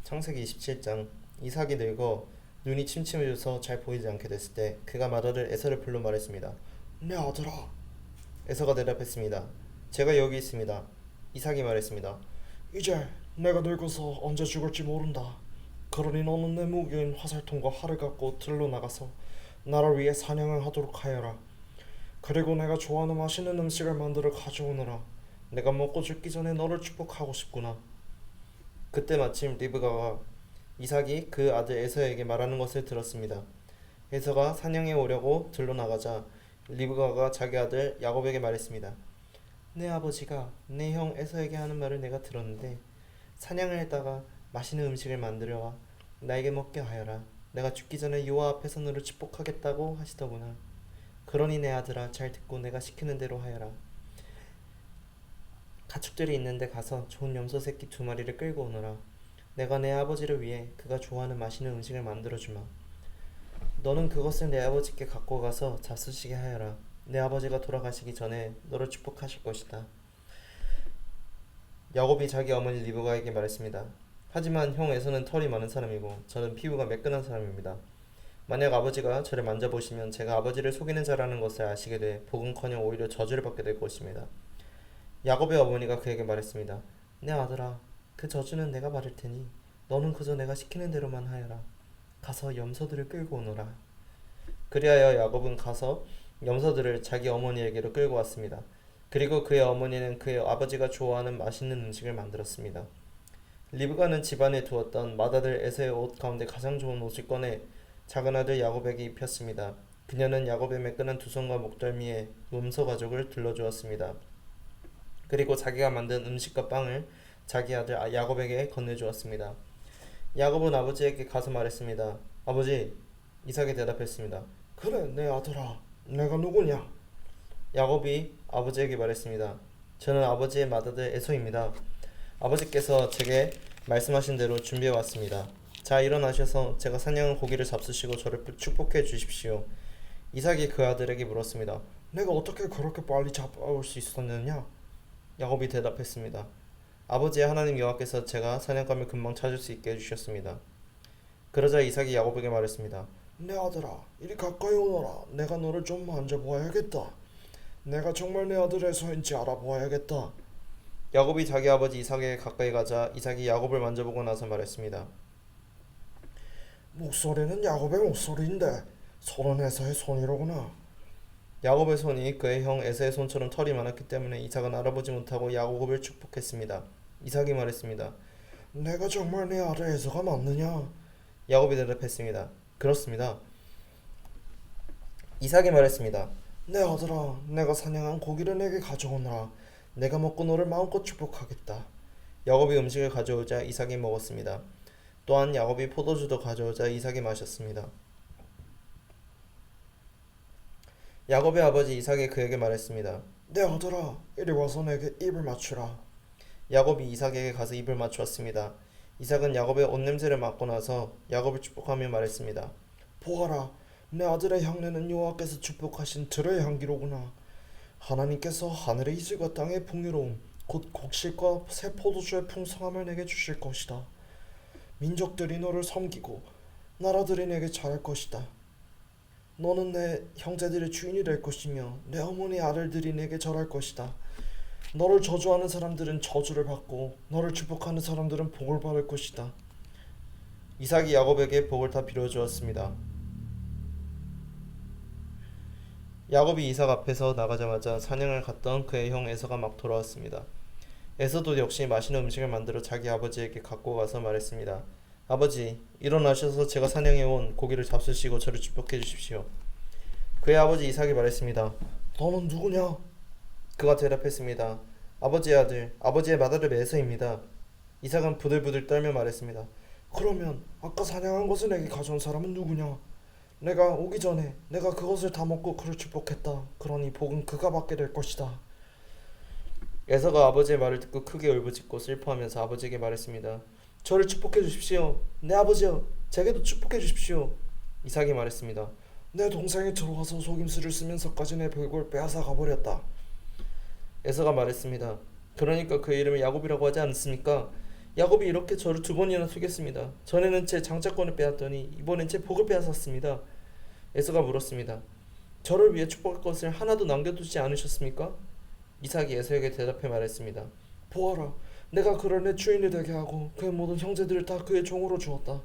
창세기 27장. 이삭이 늙어 눈이 침침해져서 잘 보이지 않게 됐을 때 그가 맏아들 에서를 불러 말했습니다. 내 아들아, 에서가 대답했습니다. 제가 여기 있습니다. 이삭이 말했습니다. 이제 내가 늙어서 언제 죽을지 모른다. 그러니 너는 내 무기인 화살통과 활을 갖고 들로 나가서 나를 위해 사냥을 하도록 하여라. 그리고 내가 좋아하는 맛있는 음식을 만들어 가져오너라. 내가 먹고 죽기 전에 너를 축복하고 싶구나. 그때 마침 리브가가 이삭이 그 아들 에서에게 말하는 것을 들었습니다. 에서가 사냥해 오려고 들로 나가자 리브가가 자기 아들 야곱에게 말했습니다. 내 아버지가 내 형 에서에게 하는 말을 내가 들었는데 사냥을 했다가 맛있는 음식을 만들어와 나에게 먹게 하여라. 내가 죽기 전에 여호와 앞에서 너를 축복하겠다고 하시더구나. 그러니 내 아들아, 잘 듣고 내가 시키는 대로 하여라. 가축들이 있는데 가서 좋은 염소 새끼 2마리를 끌고 오너라. 내가 내 아버지를 위해 그가 좋아하는 맛있는 음식을 만들어주마. 너는 그것을 내 아버지께 갖고 가서 잡수시게 하여라. 내 아버지가 돌아가시기 전에 너를 축복하실 것이다. 야곱이 자기 어머니 리브가에게 말했습니다. 하지만 형 에서는 털이 많은 사람이고 저는 피부가 매끈한 사람입니다. 만약 아버지가 저를 만져보시면 제가 아버지를 속이는 자라는 것을 아시게 돼 복은커녕 오히려 저주를 받게 될 것입니다. 야곱의 어머니가 그에게 말했습니다. 내 아들아, 그 저주는 내가 받을 테니 너는 그저 내가 시키는 대로만 하여라. 가서 염소들을 끌고 오너라. 그리하여 야곱은 가서 염소들을 자기 어머니에게로 끌고 왔습니다. 그리고 그의 어머니는 그의 아버지가 좋아하는 맛있는 음식을 만들었습니다. 리브가는 집안에 두었던 맏아들 에서의 옷 가운데 가장 좋은 옷을 꺼내 작은 아들 야곱에게 입혔습니다. 그녀는 야곱의 매끈한 두 손과 목덜미에 염소 가죽을 둘러주었습니다. 그리고 자기가 만든 음식과 빵을 자기 아들 야곱에게 건네주었습니다. 야곱은 아버지에게 가서 말했습니다. 아버지, 이삭이 대답했습니다. 그래, 내 아들아, 내가 누구냐? 야곱이 아버지에게 말했습니다. 저는 아버지의 맏아들 에서입니다. 아버지께서 제게 말씀하신 대로 준비해 왔습니다. 자, 일어나셔서 제가 사냥한 고기를 잡수시고 저를 축복해 주십시오. 이삭이 그 아들에게 물었습니다. 내가 어떻게 그렇게 빨리 잡아올 수 있었느냐? 야곱이 대답했습니다. 아버지의 하나님 여호와께서 제가 사냥감을 금방 찾을 수 있게 해주셨습니다. 그러자 이삭이 야곱에게 말했습니다. 내 아들아, 이리 가까이 오너라. 내가 너를 좀 만져보아야겠다. 내가 정말 내 아들 에서인지 알아보아야겠다. 야곱이 자기 아버지 이삭에게 가까이 가자 이삭이 야곱을 만져보고 나서 말했습니다. 목소리는 야곱의 목소리인데 손은 에서의 손이로구나. 야곱의 손이 그의 형 에서의 손처럼 털이 많았기 때문에 이삭은 알아보지 못하고 야곱을 축복했습니다. 이삭이 말했습니다. 내가 정말 내 아들 에서가 맞느냐? 야곱이 대답했습니다. 그렇습니다. 이삭이 말했습니다. 내 아들아, 내가 사냥한 고기를 내게 가져오너라. 내가 먹고 너를 마음껏 축복하겠다. 야곱이 음식을 가져오자 이삭이 먹었습니다. 또한 야곱이 포도주도 가져오자 이삭이 마셨습니다. 야곱의 아버지 이삭이 그에게 말했습니다. 내 아들아, 이리 와서 내게 입을 맞추라. 야곱이 이삭에게 가서 입을 맞추었습니다. 이삭은 야곱의 옷 냄새를 맡고 나서 야곱을 축복하며 말했습니다. 보아라, 내 아들의 향내는 여호와께서 축복하신 들의 향기로구나. 하나님께서 하늘의 이슬과 땅의 풍요로움, 곧 곡식과 새 포도주의 풍성함을 내게 주실 것이다. 민족들이 너를 섬기고 나라들이 내게 잘할 것이다. 너는 내 형제들의 주인이 될 것이며 내 어머니 아들들이 내게 절할 것이다. 너를 저주하는 사람들은 저주를 받고 너를 축복하는 사람들은 복을 받을 것이다. 이삭이 야곱에게 복을 다 빌어주었습니다. 야곱이 이삭 앞에서 나가자마자 사냥을 갔던 그의 형 에서가 막 돌아왔습니다. 에서도 역시 맛있는 음식을 만들어 자기 아버지에게 갖고 가서 말했습니다. 아버지, 일어나셔서 제가 사냥해온 고기를 잡수시고 저를 축복해 주십시오. 그의 아버지 이삭이 말했습니다. 너는 누구냐? 그가 대답했습니다. 아버지의 아들, 아버지의 맏아들 에서입니다. 이삭은 부들부들 떨며 말했습니다. 그러면 아까 사냥한 것을 내게 가져온 사람은 누구냐? 내가 오기 전에 내가 그것을 다 먹고 그를 축복했다. 그러니 복은 그가 받게 될 것이다. 에서가 아버지의 말을 듣고 크게 울부짖고 슬퍼하면서 아버지에게 말했습니다. 저를 축복해 주십시오. 내 아버지여, 제게도 축복해 주십시오. 이삭이 말했습니다. 내 동생이 들어와서 속임수를 쓰면서까지 내 벽을 빼앗아 가버렸다. 에서가 말했습니다. 그러니까 그 이름을 야곱이라고 하지 않습니까? 야곱이 이렇게 저를 2번이나 속였습니다. 전에는 제 장자권을 빼앗더니 이번엔 제 복을 빼앗았습니다. 에서가 물었습니다. 저를 위해 축복할 것을 하나도 남겨두지 않으셨습니까? 이삭이 에서에게 대답해 말했습니다. 보아라, 내가 그를 내 주인이 되게 하고 그의 모든 형제들을 다 그의 종으로 주었다.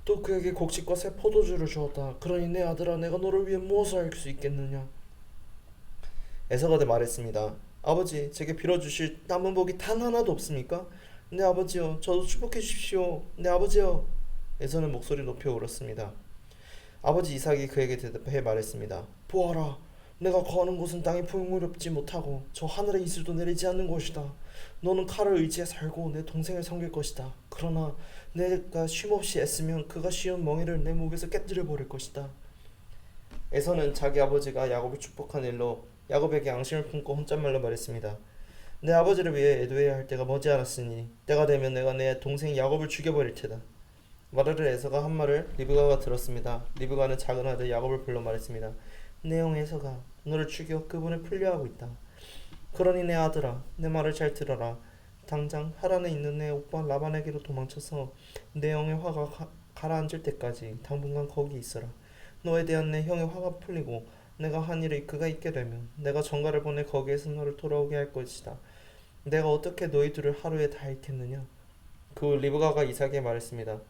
또 그에게 곡식과 새 포도주를 주었다. 그러니 내 아들아, 내가 너를 위해 무엇을 할 수 있겠느냐? 에서가 말했습니다. 아버지, 제게 빌어주실 남은 복이 단 하나도 없습니까? 네 아버지요, 저도 축복해 주십시오. 네 아버지요. 에서는 목소리 높여 울었습니다. 아버지 이삭이 그에게 대답해 말했습니다. 보아라, 내가 거하는 곳은 땅이 풍요롭지 못하고 저 하늘의 이슬도 내리지 않는 곳이다. 너는 칼을 의지해 살고 내 동생을 섬길 것이다. 그러나 내가 쉼없이 애쓰면 그가 씌운 멍에를 내 목에서 깨뜨려 버릴 것이다. 에서는 자기 아버지가 야곱을 축복한 일로 야곱에게 앙심을 품고 혼잣말로 말했습니다. 내 아버지를 위해 애도해야 할 때가 머지않았으니 때가 되면 내가 내 동생 야곱을 죽여버릴 테다. 말을 에서가 한 말을 리브가가 들었습니다. 리브가는 작은 아들 야곱을 불러 말했습니다. 내 형 에서가 너를 죽여 그분을 풀려하고 있다. 그러니 내 아들아, 내 말을 잘 들어라. 당장 하란에 있는 내 오빠 라반에게로 도망쳐서 내 형의 화가 가라앉을 때까지 당분간 거기 있어라. 너에 대한 내 형의 화가 풀리고 내가 한 일을 그가 있게 되면 내가 전가를 보내 거기에서 너를 돌아오게 할 것이다. 내가 어떻게 너희 둘을 하루에 다 잃겠느냐? 그 리브가가 이삭에게 말했습니다.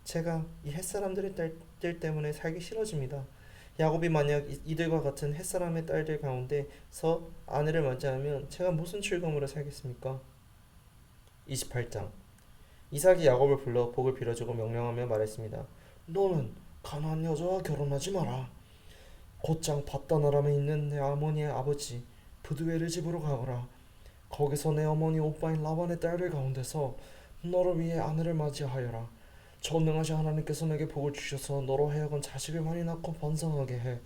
제가 이 햇사람들의 딸들 때문에 살기 싫어집니다. 야곱이 만약 이들과 같은 햇사람의 딸들 가운데서 아내를 맞이하면 제가 무슨 즐거움으로 살겠습니까? 28장 이삭이 야곱을 불러 복을 빌어주고 명령하며 말했습니다. 너는 가나안 여자와 결혼하지 마라. 곧장 밧다나람에 있는 내 어머니의 아버지 브드웰의 집으로 가거라. 거기서 내 어머니 오빠인 라반의 딸들 가운데서 너를 위해 아내를 맞이하여라. 전능하신 하나님께서 내게 복을 주셔서 너로 하여금 자식을 많이 낳고 번성하게 해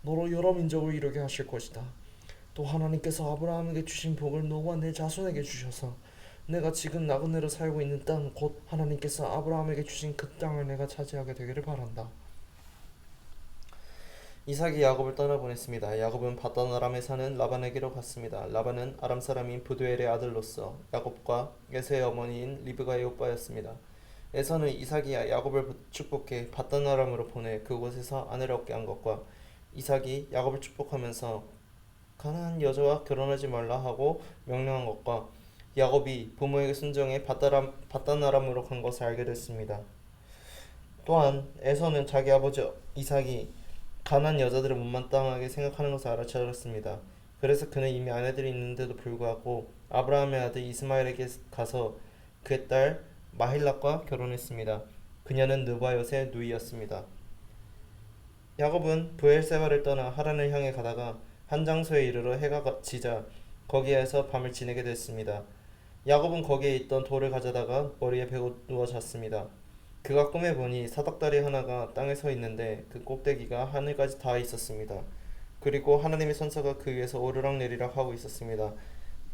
너로 여러 민족을 이루게 하실 것이다. 또 하나님께서 아브라함에게 주신 복을 너와 내 자손에게 주셔서 내가 지금 나그네로 살고 있는 땅 곧 하나님께서 아브라함에게 주신 그 땅을 내가 차지하게 되기를 바란다. 이삭이 야곱을 떠나보냈습니다. 야곱은 밧다나람에 사는 라반에게로 갔습니다. 라반은 아람 사람인 브두엘의 아들로서 야곱과 에서의 어머니인 리브가의 오빠였습니다. 에서는 이삭이 야곱을 축복해 밧다나람으로 보내 그곳에서 아내를 얻게 한 것과 이삭이 야곱을 축복하면서 가나안 여자와 결혼하지 말라 하고 명령한 것과 야곱이 부모에게 순종해 밧다나람으로 간 것을 알게 됐습니다. 또한 에서는 자기 아버지 이삭이 가나안 여자들을 못마땅하게 생각하는 것을 알아차렸습니다. 그래서 그는 이미 아내들이 있는데도 불구하고 아브라함의 아들 이스마엘에게 가서 그의 딸 마힐락과 결혼했습니다. 그녀는 느바요의 누이였습니다. 야곱은 브엘세바를 떠나 하란을 향해 가다가 한 장소에 이르러 해가 지자 거기에서 밤을 지내게 됐습니다. 야곱은 거기에 있던 돌을 가져다가 머리에 베고 누워 잤습니다. 그가 꿈에 보니 사닥다리 하나가 땅에 서 있는데 그 꼭대기가 하늘까지 닿아 있었습니다. 그리고 하나님의 천사가 그 위에서 오르락내리락 하고 있었습니다.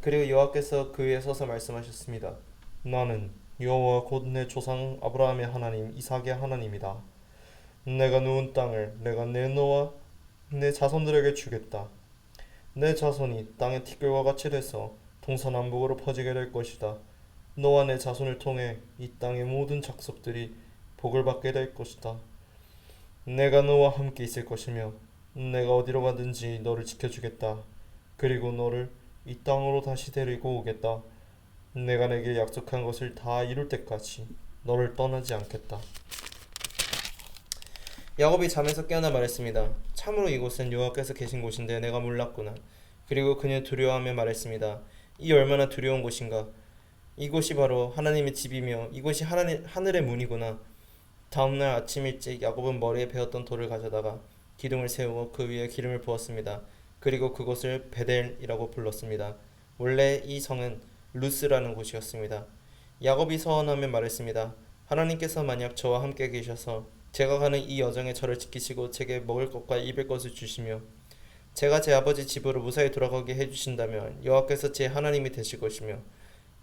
그리고 여호와께서 그 위에 서서 말씀하셨습니다. 나는 여호와 곧 내 조상 아브라함의 하나님 이삭의 하나님이다. 내가 누운 땅을 내가 내 너와 내 자손들에게 주겠다. 내 자손이 땅의 티끌과 같이 돼서 동서남북으로 퍼지게 될 것이다. 너와 내 자손을 통해 이 땅의 모든 족속들이 복을 받게 될 것이다. 내가 너와 함께 있을 것이며 내가 어디로 가든지 너를 지켜주겠다. 그리고 너를 이 땅으로 다시 데리고 오겠다. 내가 내게 약속한 것을 다 이룰 때까지 너를 떠나지 않겠다. 야곱이 잠에서 깨어나 말했습니다. 참으로 이곳은 여호와께서 계신 곳인데 내가 몰랐구나. 그리고 그는 두려워하며 말했습니다. 이 얼마나 두려운 곳인가. 이곳이 바로 하나님의 집이며 이곳이 하늘의 문이구나. 다음날 아침 일찍 야곱은 머리에 베었던 돌을 가져다가 기둥을 세우고 그 위에 기름을 부었습니다. 그리고 그곳을 베델이라고 불렀습니다. 원래 이 성은 루스라는 곳이었습니다. 야곱이 서원하며 말했습니다. 하나님께서 만약 저와 함께 계셔서 제가 가는 이 여정에 저를 지키시고 제게 먹을 것과 입을 것을 주시며 제가 제 아버지 집으로 무사히 돌아가게 해주신다면 여호와께서 제 하나님이 되실 것이며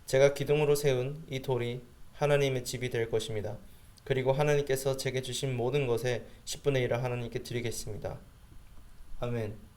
제가 기둥으로 세운 이 돌이 하나님의 집이 될 것입니다. 그리고 하나님께서 제게 주신 모든 것의 10분의 1을 하나님께 드리겠습니다. 아멘.